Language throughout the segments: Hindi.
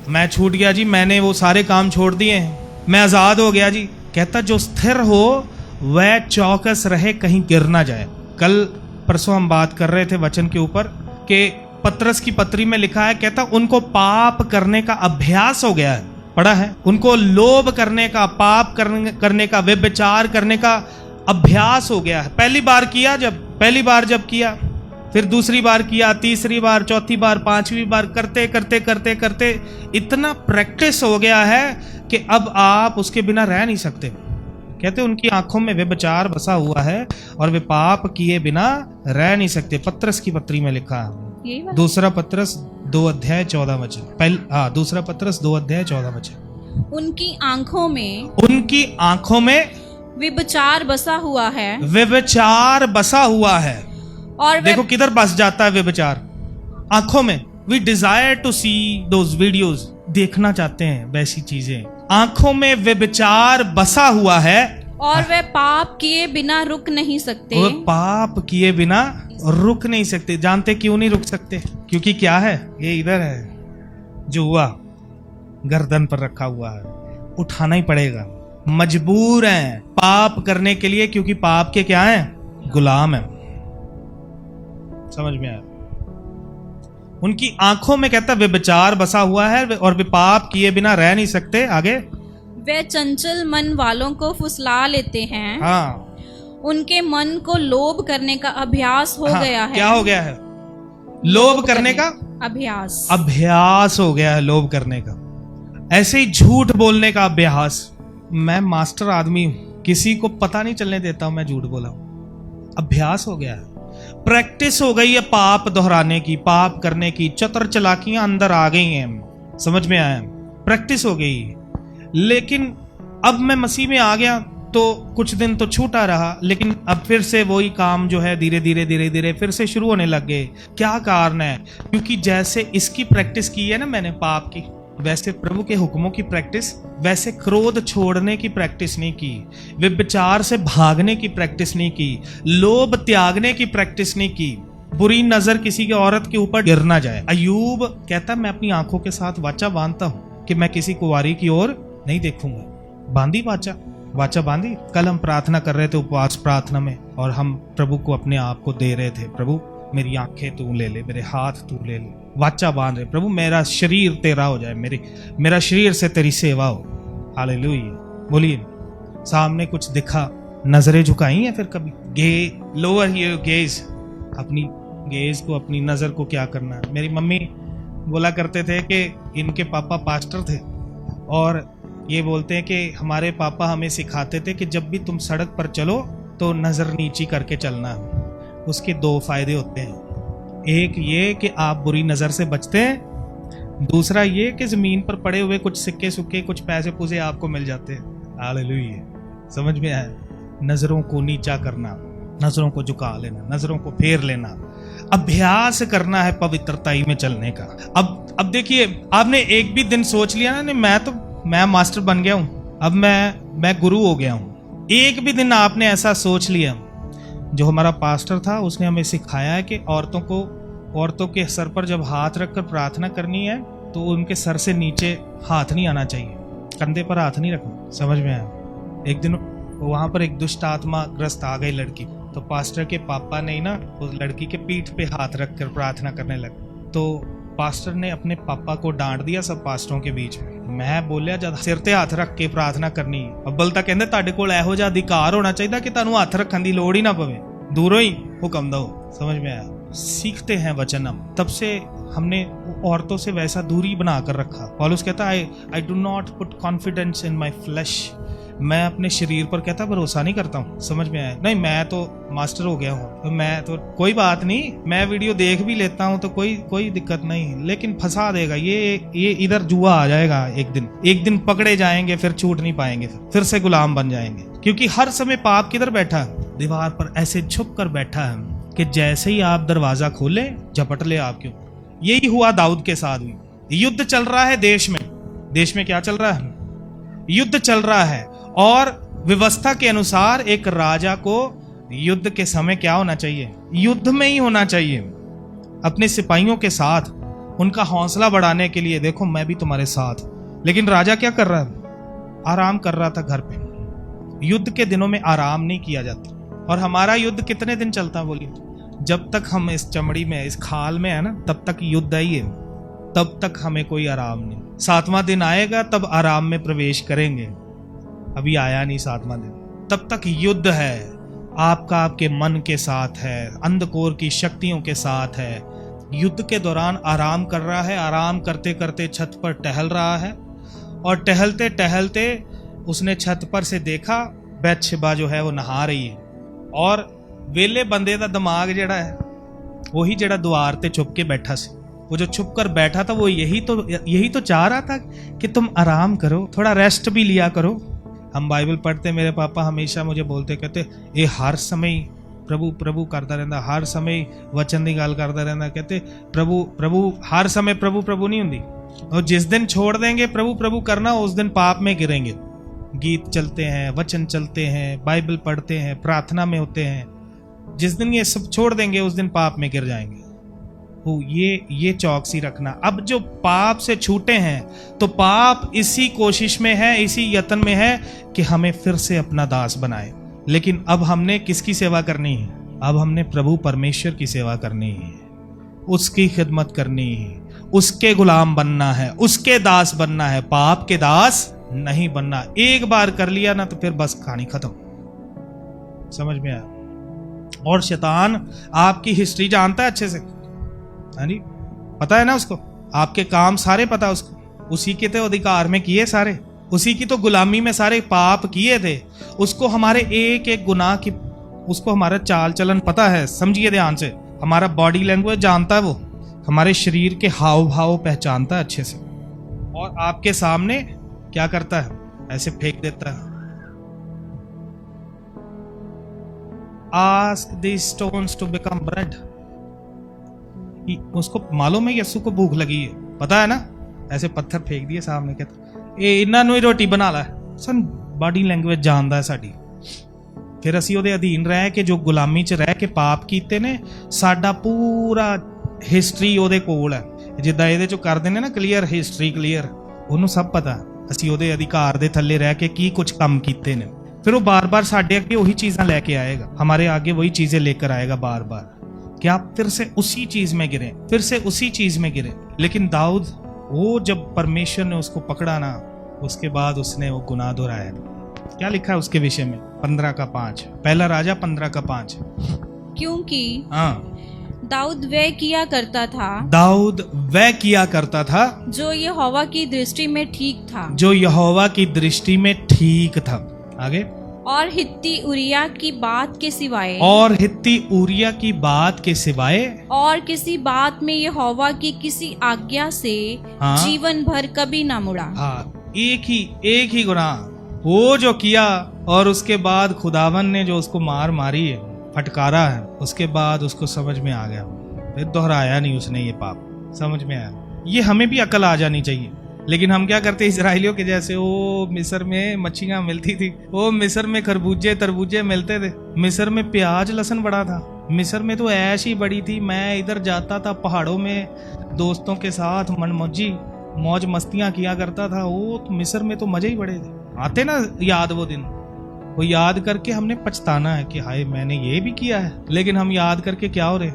मैं छूट गया जी, मैंने वो सारे काम छोड़ दिए हैं, मैं आजाद हो गया जी। कहता जो स्थिर हो वह चौकस रहे कहीं गिर ना जाए। कल परसों हम बात कर रहे थे वचन के ऊपर कि पतरस की पत्री में लिखा है, कहता उनको पाप करने का अभ्यास हो गया है, पढ़ा है, उनको लोभ करने का, पाप करने का, व्यभिचार करने का अभ्यास हो गया है। पहली बार जब किया, फिर दूसरी बार किया, तीसरी बार, चौथी बार, पांचवी बार, करते करते करते करते इतना प्रैक्टिस हो गया है कि अब आप उसके बिना रह नहीं सकते। कहते उनकी आंखों में व्यभिचार बसा हुआ है और वे पाप किए बिना रह नहीं सकते। पतरस की पत्री में लिखा है, दूसरा पतरस 2:14। दूसरा पतरस 2:14। उनकी आंखों में व्यभिचार बसा हुआ है, व्यभिचार बसा हुआ है। और देखो किधर बस जाता है व्यभिचार, आंखों में। We desire to see those videos, देखना चाहते हैं वैसी चीजें। आंखों में व्यभिचार बसा हुआ है और वे पाप किए बिना रुक नहीं सकते। वो पाप किए बिना रुक नहीं सकते। जानते क्यों नहीं रुक सकते? क्योंकि क्या है, ये इधर है, जुआ गर्दन पर रखा हुआ है, उठाना ही पड़ेगा। मजबूर हैं पाप करने के लिए, क्योंकि पाप के क्या हैं? गुलाम हैं। समझ में आया? उनकी आंखों में कहता व्यभिचार बसा हुआ है और वे पाप किए बिना रह नहीं सकते। आगे, वे चंचल मन वालों को फुसला लेते हैं। हाँ, उनके मन को लोभ करने का अभ्यास हो गया है। क्या हो गया है? लोभ करने का अभ्यास हो गया है। लोभ करने का, ऐसे ही झूठ बोलने का अभ्यास। मैं मास्टर आदमी हूं, किसी को पता नहीं चलने देता हूं मैं झूठ बोला हूं। अभ्यास हो गया है, प्रैक्टिस हो गई है पाप दोहराने की, पाप करने की। चतुर चालाकियां अंदर आ गई हैं, समझ में आया, प्रैक्टिस हो गई। लेकिन अब मैं मसीह में आ गया तो कुछ दिन तो छूटा रहा, लेकिन अब फिर से वही काम जो है धीरे धीरे फिर से शुरू होने लग गए। क्या कारण है? क्योंकि जैसे इसकी प्रैक्टिस की है ना मैंने पाप की, वैसे प्रभु के हुक्मों की प्रैक्टिस, वैसे क्रोध छोड़ने की प्रैक्टिस नहीं की, व्यभिचार से भागने की प्रैक्टिस नहीं की, लोभ त्यागने की प्रैक्टिस नहीं की, बुरी नजर किसी की औरत के ऊपर गिर ना जाए। अय्यूब कहता मैं अपनी आंखों के साथ वाचा बांधता हूं कि मैं किसी कुंवारी की ओर नहीं देखूंगा। बांधी वाचा बांधी। कल हम प्रार्थना कर रहे थे, उपवास प्रार्थना में, और हम प्रभु को अपने आप को दे रहे थे, प्रभु मेरी आंखें तू ले ले, मेरे हाथ तू ले ले, वाचा बांध रहे, प्रभु मेरा शरीर तेरा हो जाए, मेरा शरीर से तेरी सेवा हो। हालेलुया। बोलिए। सामने कुछ दिखा, नजरें झुकाई हैं फिर कभी? लोअर गेज, अपनी गेज को, अपनी नजर को क्या करना है। मेरी मम्मी बोला करते थे कि इनके पापा पास्टर थे, और ये बोलते हैं कि हमारे पापा हमें सिखाते थे कि जब भी तुम सड़क पर चलो तो नजर नीची करके चलना। उसके दो फायदे होते हैं, एक ये कि आप बुरी नजर से बचते हैं, दूसरा ये कि जमीन पर पड़े हुए कुछ सिक्के सुक्के, कुछ पैसे पूसे आपको मिल जाते हैं। हालेलुया। समझ में आया? नजरों को नीचा करना, नजरों को झुका लेना, नजरों को फेर लेना, अभ्यास करना है पवित्रताई में चलने का। अब देखिए, आपने एक भी दिन सोच लिया ना, मैं मास्टर बन गया हूं, अब मैं गुरु हो गया हूं। एक भी दिन आपने ऐसा सोच लिया? जो हमारा पास्टर था उसने हमें सिखाया है कि औरतों के सर पर जब हाथ रखकर प्रार्थना करनी है तो उनके सर से नीचे हाथ नहीं आना चाहिए, कंधे पर हाथ नहीं रखना। समझ में आया? एक दिन वहां पर एक दुष्ट आत्मा ग्रस्त आ गई लड़की, तो पास्टर के पापा ने ना उस लड़की के पीठ पे हाथ रखकर प्रार्थना करने लगे। तो पास्टर ने अपने पापा को डांट दिया सब पास्टरों के बीच में। मैं बोलिया जब सिर ते हाथ रख के प्रार्थना करनी, अब्बल ਤਾਂ ਕਹਿੰਦੇ ਤੁਹਾਡੇ ਕੋਲ ਇਹੋ ਜਿਹਾ ਅਧਿਕਾਰ ਹੋਣਾ ਚਾਹੀਦਾ कि ਤੁਹਾਨੂੰ ਹੱਥ ਰੱਖਣ ਦੀ ਲੋੜ ही ना पवे, दूरों ही हुक्म दो। समझ में आया? सीखते हैं वचन हम। तब से हमने औरतों से वैसा दूरी बनाकर रखा। पौलुस कहता I do not put confidence in my flash, मैं अपने शरीर पर कहता भरोसा नहीं करता हूँ। समझ में आया? नहीं, मैं तो मास्टर हो गया हूँ, तो मैं तो कोई बात नहीं, मैं वीडियो देख भी लेता हूँ तो कोई दिक्कत नहीं, लेकिन फंसा देगा ये इधर जुआ आ जाएगा। एक दिन पकड़े जाएंगे, फिर छूट नहीं पाएंगे, फिर से गुलाम बन जाएंगे। क्योंकि हर समय पाप किधर बैठा है? दीवार पर ऐसे छुप कर बैठा है कि जैसे ही आप दरवाजा खोले झपट ले आपके। यही हुआ दाऊद के साथ भी। युद्ध चल रहा है देश में क्या चल रहा है? युद्ध चल रहा है, और व्यवस्था के अनुसार एक राजा को युद्ध के समय क्या होना चाहिए? युद्ध में ही होना चाहिए, अपने सिपाहियों के साथ। उनका हौसला बढ़ाने के लिए, देखो मैं भी तुम्हारे साथ। लेकिन राजा क्या कर रहा है? आराम कर रहा था घर पे। युद्ध के दिनों में आराम नहीं किया जाता। और हमारा युद्ध कितने दिन चलता है बोलिए? जब तक हम इस चमड़ी में, इस खाल में है ना, तब तक युद्ध ही है, तब तक हमें कोई आराम नहीं। 7वां दिन आएगा तब आराम में प्रवेश करेंगे। अभी आया नहीं 7वां दिन, तब तक युद्ध है। आपका आपके मन के साथ है, अंधकोर की शक्तियों के साथ है। युद्ध के दौरान आराम कर रहा है। आराम करते करते छत पर टहल रहा है, और टहलते टहलते उसने छत पर से देखा बैतशेबा जो है वो नहा रही है। और वेले बंदे का दिमाग जड़ा है वही जड़ा द्वार ते छुप के बैठा सी, वो जो छुप कर बैठा था वो यही तो चाह रहा था कि तुम आराम करो, थोड़ा रेस्ट भी लिया करो। हम बाइबल पढ़ते, मेरे पापा हमेशा मुझे बोलते, कहते ये हर समय प्रभु प्रभु करता रहता, हर समय वचन की गल करता रहता। कहते प्रभु प्रभु, हर समय प्रभु प्रभु नहीं हुंदी। और जिस दिन छोड़ देंगे प्रभु प्रभु करना, उस दिन पाप में गिरेंगे। गीत चलते हैं, वचन चलते हैं, बाइबल पढ़ते हैं, प्रार्थना में होते हैं। जिस दिन ये सब छोड़ देंगे उस दिन पाप में गिर जाएंगे। तो ये चौकसी रखना। अब जो पाप से छूटे हैं तो पाप इसी कोशिश में है, इसी यत्न में है कि हमें फिर से अपना दास बनाए। लेकिन अब हमने किसकी सेवा करनी है? अब हमने प्रभु परमेश्वर की सेवा करनी है, उसकी खिदमत करनी है, उसके गुलाम बनना है, उसके दास बनना है, पाप के दास नहीं बनना। एक बार कर लिया ना तो फिर बस कहानी खत्म। समझ में आया? और शैतान आपकी हिस्ट्री जानता है अच्छे से, है नी? पता है ना उसको, आपके काम सारे पता है उसको। उसी के तो अधिकार में किए सारे, उसी की तो गुलामी में सारे पाप किए थे। उसको हमारे एक एक गुनाह की, उसको हमारा चाल चलन पता है। समझिए ध्यान से, हमारा बॉडी लैंग्वेज जानता है, वो हमारे शरीर के हाव भाव पहचानता है अच्छे से। और आपके सामने क्या करता है? ऐसे फेंक देता है, ask the stones to become bread. उसको मालूम है यीशु को भूख लगी है, पता है ना? ऐसे पत्थर फेंक दिए सामने, कहता ए इन्हां नूं ही रोटी बना ला। सन बॉडी लैंग्वेज जानदा है साडी। फिर असीं ਉਹਦੇ अधीन रह के, जो गुलामी च रह के पाप कीते ने, साडा पूरा हिस्ट्री ਉਹਦੇ ਕੋਲ है। जिद्दां ਇਹਦੇ ਚੋਂ ਕਰਦੇ ਨੇ ना क्लीयर हिस्ट्री, क्लीयर ਉਹਨੂੰ सब पता। ਅਸੀਂ ਉਹਦੇ ਅਧਿਕਾਰ ਦੇ ਥੱਲੇ ਰਹਿ के की कुछ ਕੰਮ ਕੀਤੇ ਨੇ। फिर वो बार बार साढ़े आगे वही चीज़ें लेके आएगा, हमारे आगे वही चीज़ें लेकर आएगा बार बार, कि आप फिर से उसी चीज़ में गिरे, फिर से उसी चीज़ में गिरे। लेकिन दाऊद, वो जब परमेश्वर ने उसको पकड़ा ना, उसके बाद उसने वो गुनाह दोहराया। क्या लिखा है उसके विषय में? 15:5, पहला राजा 15:5। क्योंकि हाँ, दाऊद वह किया करता था, दाऊद वह किया करता था जो यहोवा की दृष्टि में ठीक था, जो यहोवा की दृष्टि में ठीक था। आगे, और हित्ती उरिया की बात के सिवाय, और हित्ती उरिया की बात के सिवाय और किसी बात में यहोवा की किसी आज्ञा से हाँ, जीवन भर कभी ना मुड़ा। हाँ, एक ही गुनाह वो जो किया, और उसके बाद खुदावन ने जो उसको मारी है, फटकारा है, उसके बाद उसको समझ में आ गया, फिर दोहराया नहीं उसने ये पाप। समझ में आया? ये हमें भी अकल आ जानी चाहिए। लेकिन हम क्या करते, इजराइलियों के जैसे, वो मिस्र में मच्छियाँ मिलती थी, वो मिस्र में खरबूजे तरबूजे मिलते थे, मिस्र में प्याज लहसुन बड़ा था, मिस्र में तो ऐश ही बड़ी थी। मैं इधर जाता था पहाड़ों में दोस्तों के साथ, मनमौजी मौज मस्तियाँ किया करता था। वो तो मिस्र में तो मजे ही बड़े थे। आते ना याद वो दिन, वो याद करके हमने पछताना है कि हाय मैंने ये भी किया है। लेकिन हम याद करके क्या हो रहे,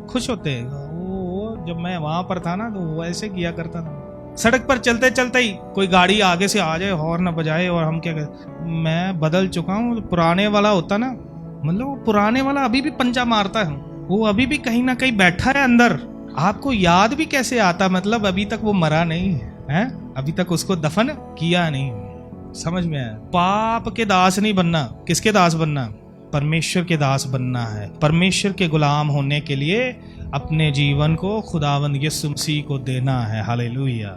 खुश होते हैं। वो जब मैं वहां पर था ना, तो वो ऐसे किया करता था। सड़क पर चलते चलते ही कोई गाड़ी आगे से आ जाए, हॉर्न न बजाए, और हम क्या कहते, मैं बदल चुका हूँ। पुराने वाला होता ना, मतलब वो पुराने वाला अभी भी पंजा मारता है, वो अभी भी कहीं ना कहीं बैठा है अंदर। आपको याद भी कैसे आता? मतलब अभी तक वो मरा नहीं है, अभी तक उसको दफन किया नहीं। समझ में आया? पाप के दास नहीं बनना। किसके दास बनना? परमेश्वर के दास बनना है। परमेश्वर के गुलाम होने के लिए अपने जीवन को खुदावंद यीशु मसीह को देना है। हालेलुया।